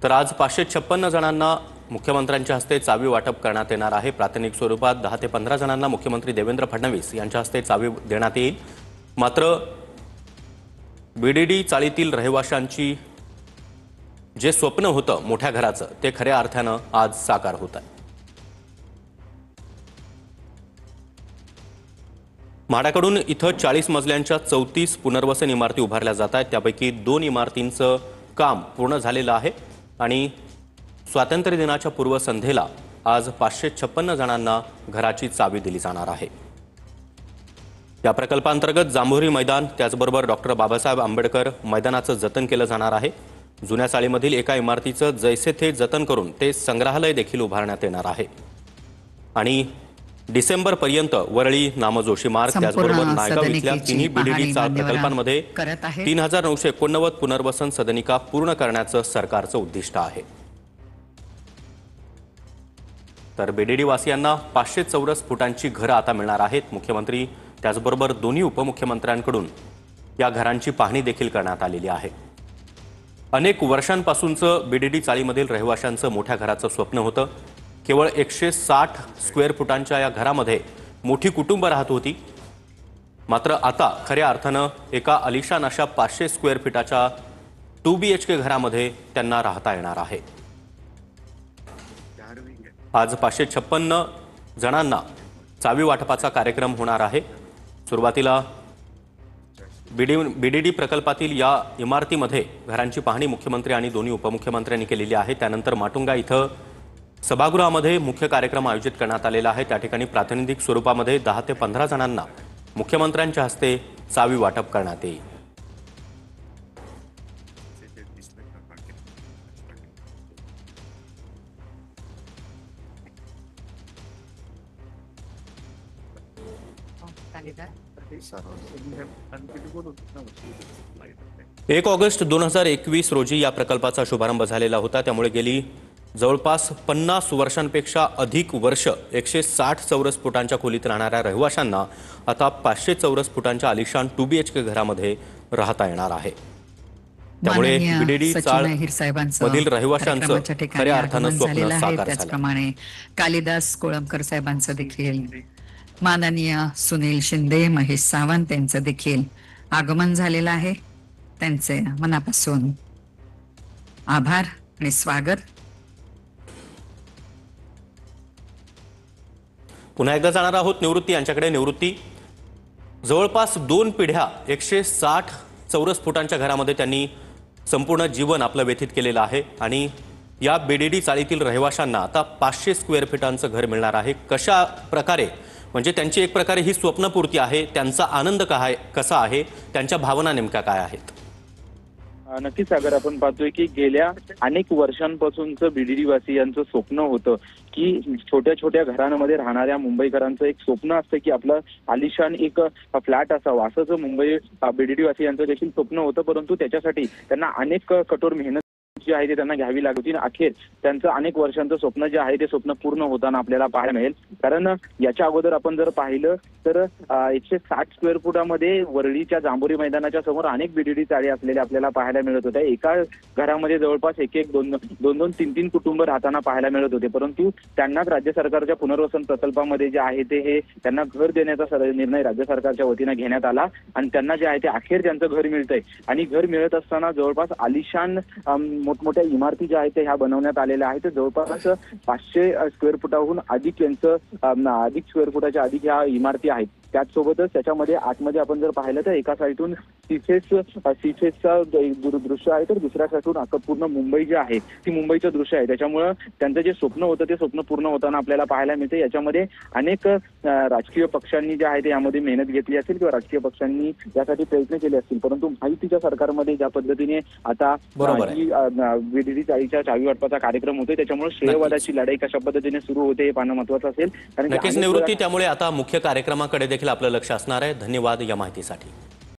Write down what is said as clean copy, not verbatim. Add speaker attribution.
Speaker 1: तर आज 556 जणांना मुख्यमंत्र्यांच्या हस्ते चावी वाटप करण्यात येणार आहे। प्रातिनिधिक स्वरूपात 10 ते 15 जणांना मुख्यमंत्री देवेंद्र फडणवीस यांच्या हस्ते चावी देण्यात येईल। मात्र बीडीडी चाळीतील रहिवाशांची जे स्वप्न होतं मोठ्या घराचं ते खऱ्या अर्थानं आज साकार होत आहे। म्हाडाकडून इथं 40 मजल्यांच्या 34 पुनर्वसन इमारती उभारल्या जात आहेत। त्यापैकी 2 इमारतींचं काम पूर्ण झालेलं आहे आणि स्वातंत्र्य दिनाच्या पूर्वसंध्येला आज 556 जणांना घराची चावी दिली जाणार आहे। या प्रकल्पांतर्गत जांभोरी मैदान त्याचबरोबर डॉक्टर बाबासाहेब आंबेडकर मैदानाचं जतन केलं जाणार आहे। जुन्या चाळीमधील एका इमारतीचं जैसे थे जतन करून ते संग्रहालय देखील उभारण्यात येणार आहे आणि डिसेंबर पर्यंत वरळी नामजोशी मार्ग त्याचबरोबर नायगाव इथल्या तिन्ही बीडीडी चाळ प्रकल्पांमध्ये 3989 पुनर्वसन सदनिका पूर्ण करण्याचं सरकारचं उद्दिष्ट आहे। तर बीडीडी वासियांना 500 चौरस फुटांची घरं आता मिळणार आहेत। मुख्यमंत्री त्याचबरोबर दोन्ही उपमुख्यमंत्र्यांकडून या घरांची पाहणी देखील करण्यात आलेली आहे। अनेक वर्षांपासूनचं बीडीडी चाळीमधील रहिवाशांचं मोठ्या घराचं स्वप्न होतं। केवळ 160 स्क्वेअर फुटांच्या या घरामध्ये मोठी कुटुंब राहत होती। मात्र आता खऱ्या अर्थानं एका आलिशान अशा 500 स्क्वेअर फीटाच्या 2 BHK घरामध्ये त्यांना राहता येणार आहे। आज 556 जणांना चावी वाटपाचा कार्यक्रम होणार आहे। सुरुवातीला बीडीडी प्रकल्पातील या इमारतीमध्ये घरांची पाहणी मुख्यमंत्री आणि दोन्ही उपमुख्यमंत्र्यांनी केलेली आहे। त्यानंतर माटुंगा इथं सभागृहामध्ये मुख्य कार्यक्रम आयोजित करण्यात आलेला आहे। त्या ठिकाणी प्रातिनिधिक स्वरूपामध्ये 10 ते 15 जणांना मुख्यमंत्र्यांच्या हस्ते चावी वाटप करण्यात येईल। एक ऑगस्ट 2021 रोजी या प्रकल्पाचा शुभारंभ झालेला होता। त्यामुळे गेली जवळपास 50 वर्षांपेक्षा अधिक वर्ष 160 चौरस फुटांच्या खोलीत राहणाऱ्या रहिवाशांना आता 500 चौरस फुटांच्या आलिशान 2 BHK घरामध्ये राहता येणार आहे। त्यामुळे बीडीडी चाळ मधील रहिवाशांचं खऱ्या अर्थानं स्वप्न साकार झालं।
Speaker 2: त्याचप्रमाणे कालिदास कोळंबकर साहेबांचं देखील, माननीय सुनील शिंदे, महेश सावंत यांचं देखील आगमन झालेलं आहे। त्यांचे मनापासून आभार आणि स्वागत।
Speaker 1: पुन्हा एकदा जाणार आहोत निवृत्ती यांच्याकडे। निवृत्ती, जवळपास 2 पिढ्या 160 चौरस फुटांच्या घरामध्ये त्यांनी संपूर्ण जीवन आपलं व्यतीत केलेलं आहे आणि या बीडीडी चाळीतील रहिवाशांना आता 500 स्क्वेअर फीटांचं घर मिळणार आहे। कशा प्रकारे म्हणजे त्यांची एक प्रकारे ही स्वप्नपूर्ती आहे, त्यांचा आनंद कसा आहे, त्यांच्या भावना नेमक्या काय आहेत?
Speaker 3: नक्कीच सागर, आपण पाहतोय की गेल्या अनेक वर्षांपासूनचं बीडीडी वासियांचं स्वप्न होतं की छोट्या छोट्या घरांमध्ये राहणाऱ्या मुंबईकरांचं एक स्वप्न असतं की आपलं आलिशान एक फ्लॅट असावं, असंच मुंबई बीडीडी वासियांचं देखील स्वप्न होतं। परंतु त्याच्यासाठी त्यांना अनेक कठोर मेहनत जी आहे ते त्यांना घ्यावी लागते। अखेर त्यांचं अनेक वर्षांचं स्वप्न जे आहे ते स्वप्न पूर्ण होताना आपल्याला पाहायला मिळेल। कारण याच्या अगोदर आपण जर पाहिलं तर 160 स्क्वेअर फुटामध्ये वरळीच्या जांभोरी मैदानाच्या समोर अनेक बीडीडी चाळी असलेल्या आपल्याला पाहायला मिळत होत्या। एका घरामध्ये जवळपास एक दोन तीन कुटुंब राहताना पाहायला मिळत होते। परंतु त्यांनाच राज्य सरकारच्या पुनर्वसन प्रकल्पामध्ये जे आहे ते हे त्यांना घर देण्याचा निर्णय राज्य सरकारच्या वतीनं घेण्यात आला आणि त्यांना जे आहे ते अखेर त्यांचं घर मिळतंय। आणि घर मिळत असताना जवळपास आलिशान मोठमोठ्या इमारती ज्या आहेत ह्या बनवण्यात आलेल्या आहेत। जवळपास 500 स्क्वेअर फुटाहून अधिक अधिक स्क्वेअर फुटाच्या अधिक ह्या इमारती आहेत। त्याचसोबतच त्याच्यामध्ये आतमध्ये आपण जर पाहिलं तर एका साईडून सीफेसचा दृश्य आहे, तर दुसऱ्या साईडून आता पूर्ण मुंबई जी आहे ती मुंबईचं दृश्य आहे। त्याच्यामुळं त्यांचं जे स्वप्न होतं ते स्वप्न पूर्ण होताना आपल्याला पाहायला मिळते। याच्यामध्ये अनेक राजकीय पक्षांनी जे आहे ते यामध्ये मेहनत घेतली असेल किंवा राजकीय पक्षांनी यासाठी प्रयत्न केले असतील, परंतु माहितीच्या सरकारमध्ये ज्या पद्धतीने आता बीडीडी चाळीच्या चावी वाटपाचा कार्यक्रम होतोय त्याच्यामुळे श्रेयवादाची लढाई कशा पद्धतीने सुरू होते हे पाहणं महत्त्वाचं असेल।
Speaker 1: नक्कीच निवृत्ती, त्यामुळे आता मुख्य कार्यक्रमाकडे देखील आपलं लक्ष असणार आहे। धन्यवाद या माहितीसाठी।